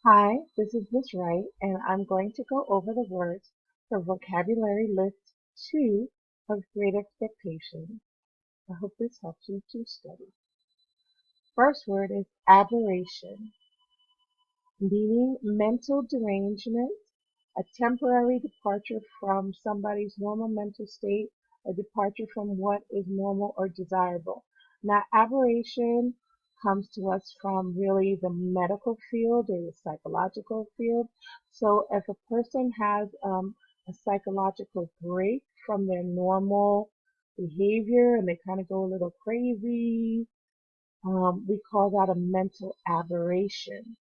Hi, this is Miss Wright, and I'm going to go over the words for Vocabulary List 2 of Great Expectations. I hope this helps you to study. First word is aberration, meaning mental derangement, a temporary departure from somebody's normal mental state, a departure from what is normal or desirable. Now, aberration comes to us from really the medical field or the psychological field. So if a person has a psychological break from their normal behavior and they kind of go a little crazy, we call that a mental aberration.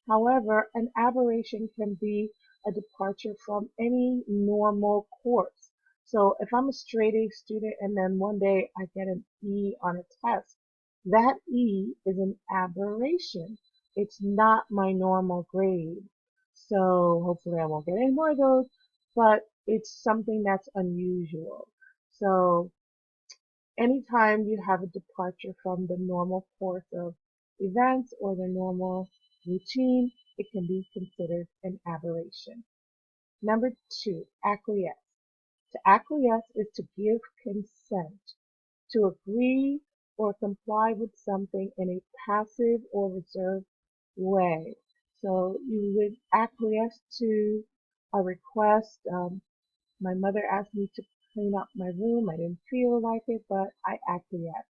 However, an aberration can be a departure from any normal course. So if I'm a straight A student and then one day I get an E on a test, that E is an aberration. It's not my normal grade. So hopefully I won't get any more of those, but it's something that's unusual. So anytime you have a departure from the normal course of events or the normal routine, it can be considered an aberration. Number 2, acquiesce. To acquiesce is to give consent, to agree or comply with something in a passive or reserved way. So you would acquiesce to a request. My mother asked me to clean up my room. I didn't feel like it, but I acquiesced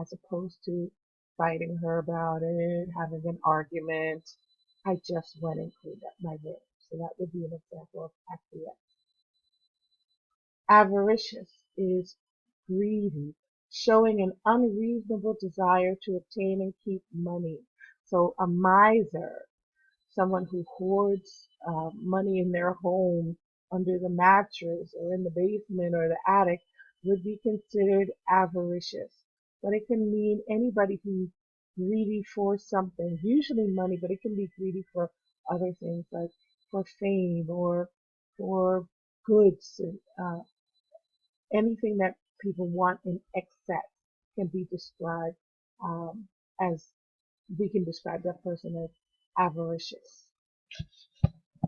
as opposed to fighting her about it, having an argument. I just went and cleaned up my room. So that would be an example of acquiesce. Avaricious is greedy, showing an unreasonable desire to obtain and keep money. So a miser, someone who hoards money in their home under the mattress or in the basement or the attic would be considered avaricious. But it can mean anybody who's greedy for something, usually money, but it can be greedy for other things like for fame or for goods. Anything that people want in excess can be described as we can describe that person as avaricious.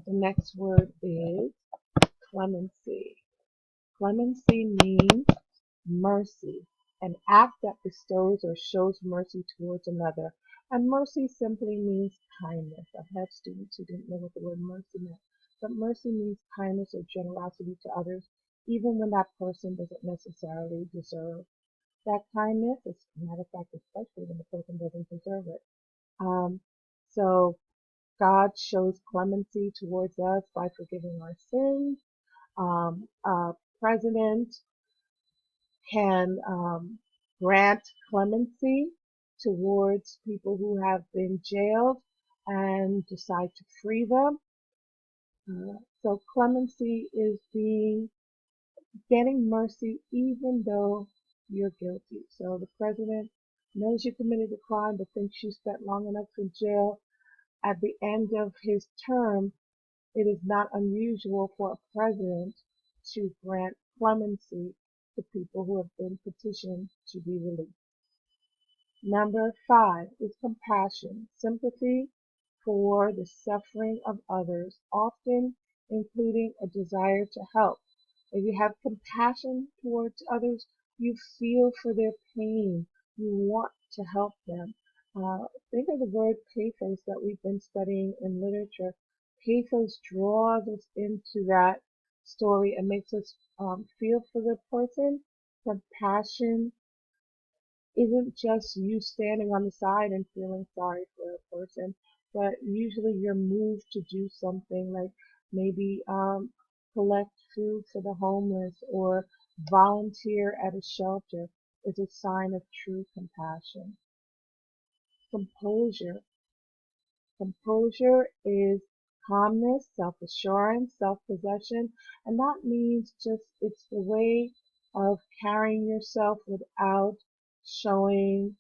The next word is clemency. Clemency means mercy, an act that bestows or shows mercy towards another. And mercy simply means kindness. I've had students who didn't know what the word mercy meant. But mercy means kindness or generosity to others, even when that person doesn't necessarily deserve that kindness. As a matter of fact, especially when the person doesn't deserve it. So God shows clemency towards us by forgiving our sins. A president can grant clemency towards people who have been jailed and decide to free them. So clemency is getting mercy even though you're guilty. So the president knows you committed a crime but thinks you spent long enough in jail. At the end of his term, it is not unusual for a president to grant clemency to people who have been petitioned to be released. Number 5 is compassion, sympathy for the suffering of others, often including a desire to help. If you have compassion towards others, you feel for their pain. You want to help them. Think of the word pathos that we've been studying in literature. Pathos draws us into that story and makes us feel for the person. Compassion isn't just you standing on the side and feeling sorry for a person, but usually you're moved to do something like maybe collect food for the homeless or volunteer at a shelter is a sign of true compassion. Composure. Composure is calmness, self-assurance, self-possession, and that means just it's the way of carrying yourself without showing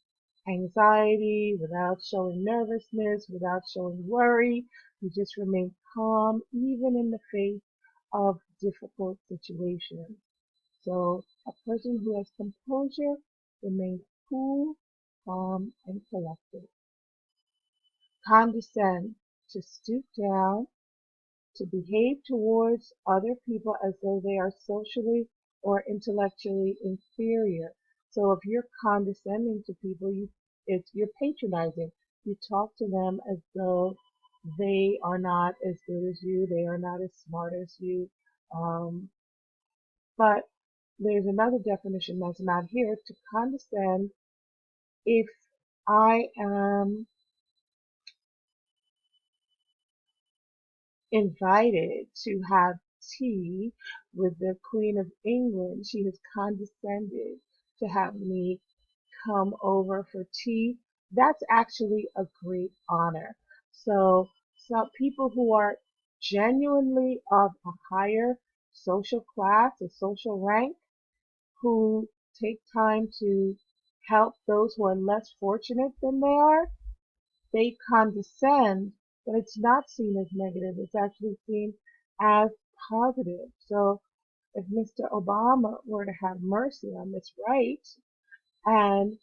anxiety, without showing nervousness, without showing worry. You just remain calm even in the face of difficult situations. So a person who has composure remains cool, calm, and collected. Condescend. to stoop down, to behave towards other people as though they are socially or intellectually inferior. So if you're condescending to people, you're patronizing. You talk to them as though they are not as good as you, they are not as smart as you. But there's another definition that's not here. To condescend, if I am invited to have tea with the Queen of England, she has condescended to have me come over for tea. That's actually a great honor. So some people who are genuinely of a higher social class, a social rank, who take time to help those who are less fortunate than they are, they condescend, but it's not seen as negative. It's actually seen as positive. So if Mr. Obama were to have mercy on Miss Wright and,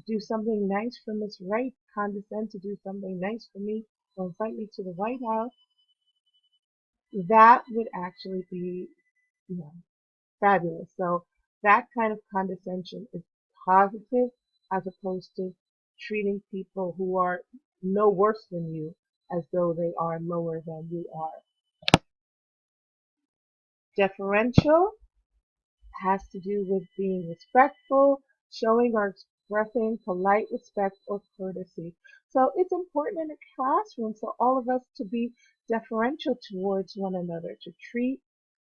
do something nice for Miss Wright, condescend to do something nice for me, or invite me to the White House, that would actually be, you know, fabulous. So that kind of condescension is positive as opposed to treating people who are no worse than you as though they are lower than you are. Deferential has to do with being respectful, showing or expressing polite respect or courtesy. So it's important in a classroom for all of us to be deferential towards one another, to treat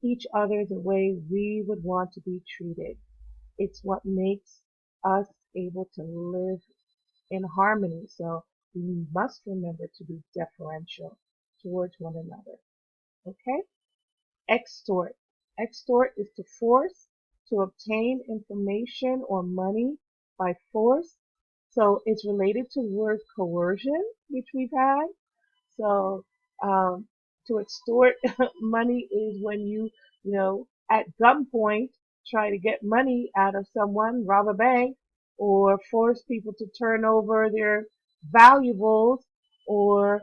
each other the way we would want to be treated. It's what makes us able to live in harmony. So we must remember to be deferential towards one another. Okay? Extort. Extort is to force, to obtain information or money by force. So it's related to the word coercion, which we've had. So to extort money is when at gunpoint try to get money out of someone, rob a bank, or force people to turn over their valuables, or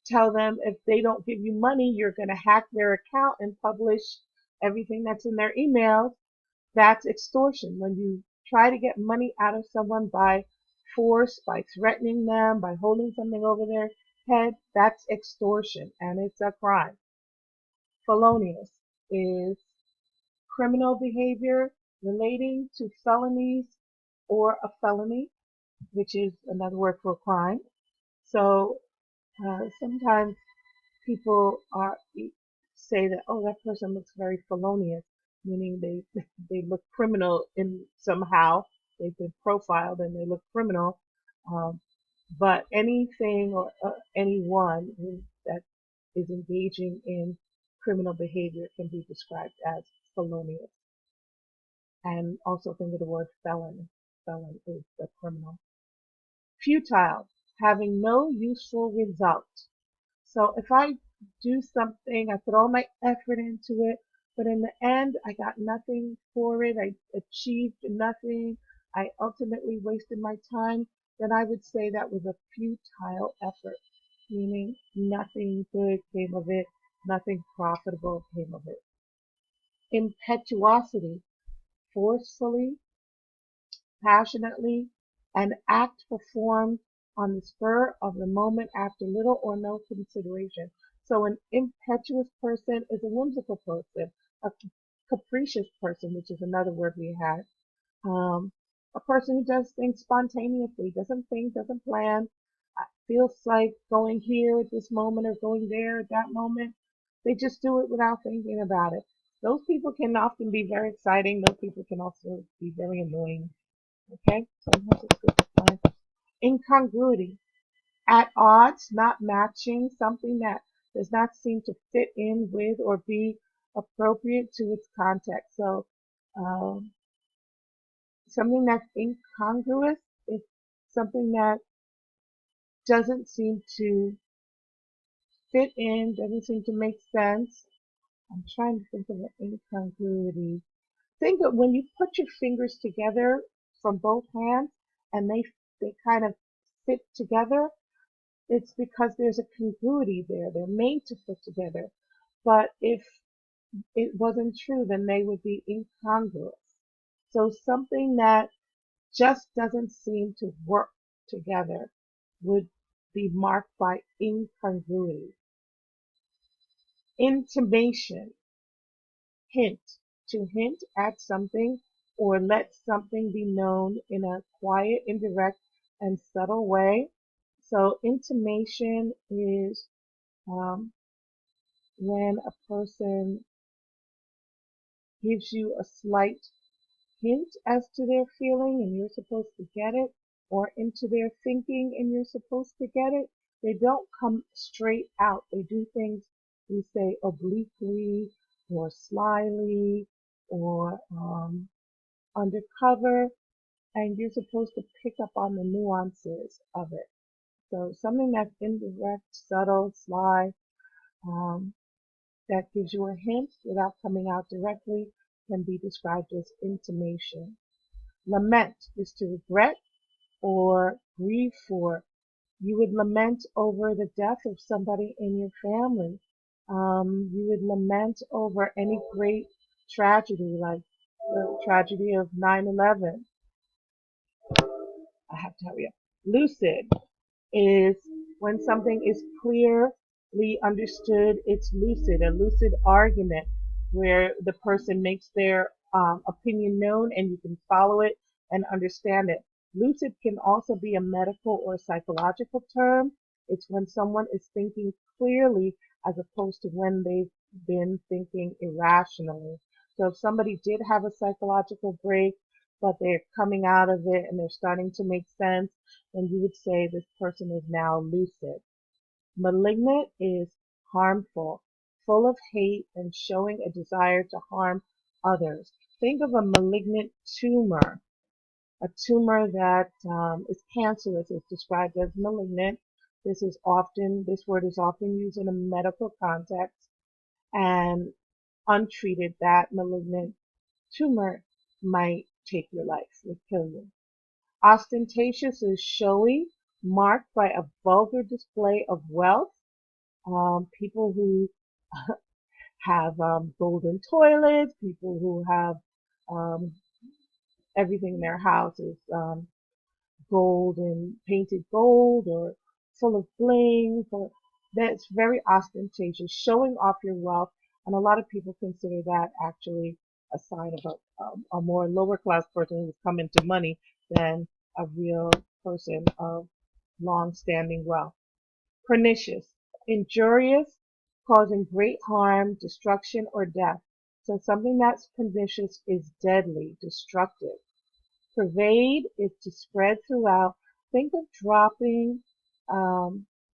tell them if they don't give you money, you're going to hack their account and publish everything that's in their emails. That's extortion. When you try to get money out of someone by force, by threatening them, by holding something over their head, that's extortion, and it's a crime. Felonious is criminal behavior relating to felonies or a felony, which is another word for crime. So sometimes people say that, oh, that person looks very felonious, meaning they look criminal in somehow. They've been profiled and they look criminal. But anything or anyone that is engaging in criminal behavior can be described as felonious. And also think of the word felon. Felon is the criminal. Futile, having no useful result. So if I do something, I put all my effort into it, but in the end, I got nothing for it, I achieved nothing, I ultimately wasted my time, then I would say that was a futile effort, meaning nothing good came of it, nothing profitable came of it. Impetuosity, forcefully, passionately, an act performed on the spur of the moment after little or no consideration. So an impetuous person is a whimsical person, a capricious person, which is another word we had. A person who does things spontaneously, doesn't think, doesn't plan, feels like going here at this moment or going there at that moment. They just do it without thinking about it. Those people can often be very exciting. Those people can also be very annoying. Okay, sometimes it's good to find incongruity. At odds, not matching, something that does not seem to fit in with or be appropriate to its context. So something that's incongruous is something that doesn't seem to fit in, doesn't seem to make sense. I'm trying to think of an incongruity. Think of when you put your fingers together from both hands and they kind of fit together. it's because there's a congruity there. They're made to fit together. But if it wasn't true, then they would be incongruous. So something that just doesn't seem to work together would be marked by incongruity. Intimation, hint, to hint at something or let something be known in a quiet, indirect, and subtle way. So intimation is when a person gives you a slight hint as to their feeling and you're supposed to get it, or into their thinking and you're supposed to get it. They don't come straight out. They do things, we say, obliquely or slyly or undercover, and you're supposed to pick up on the nuances of it. So something that's indirect, subtle, sly, that gives you a hint without coming out directly can be described as intimation. Lament is to regret or grieve for. You would lament over the death of somebody in your family. You would lament over any great tragedy like the tragedy of 9/11. I have to hurry up. Lucid is when something is clearly understood. It's lucid, a lucid argument where the person makes their opinion known and you can follow it and understand it. Lucid can also be a medical or psychological term. It's when someone is thinking clearly as opposed to when they've been thinking irrationally. So if somebody did have a psychological break, but they're coming out of it and they're starting to make sense, then you would say this person is now lucid. Malignant is harmful, full of hate and showing a desire to harm others. Think of a malignant tumor. A tumor that is cancerous is described as malignant. This word is often used in a medical context, and untreated, that malignant tumor might take your life, would kill you. Ostentatious is showy, marked by a vulgar display of wealth. People who have golden toilets, people who have um, everything in their house is gold and painted gold or full of bling. That's very ostentatious, showing off your wealth. And a lot of people consider that actually a sign of a more lower class person who's come into money than a real person of long-standing wealth. Pernicious, injurious, causing great harm, destruction, or death. So something that's pernicious is deadly, destructive. Pervade is to spread throughout. Think of dropping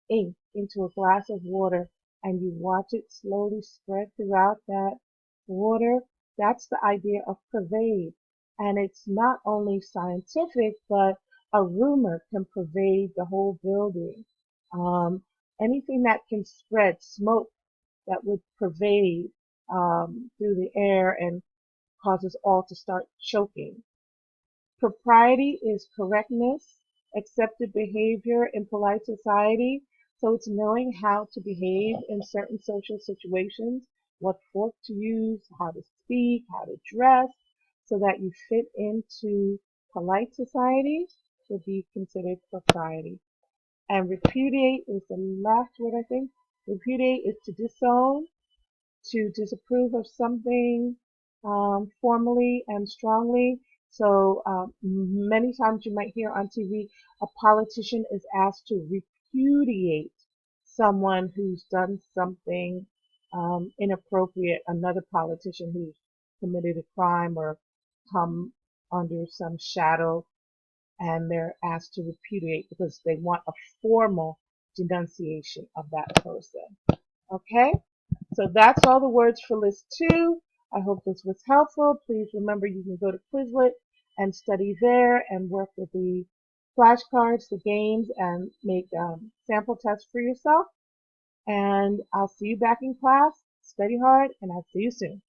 ink into a glass of water and you watch it slowly spread throughout that water. That's the idea of pervade. And it's not only scientific, but a rumor can pervade the whole building. Anything that can spread, smoke that would pervade through the air and cause us all to start choking. Propriety is correctness, accepted behavior in polite society. So it's knowing how to behave in certain social situations, what fork to use, how to speak, how to dress, so that you fit into polite society would be considered propriety. And repudiate is the last word, I think. Repudiate is to disown, to disapprove of something formally and strongly. So many times you might hear on TV a politician is asked to repudiate someone who's done something inappropriate, another politician who's committed a crime or come under some shadow, and they're asked to repudiate because they want a formal denunciation of that person. Okay? So that's all the words for list 2. I hope this was helpful. Please remember you can go to Quizlet and study there and work with the flashcards, the games, and make sample tests for yourself. And I'll see you back in class. Study hard, and I'll see you soon.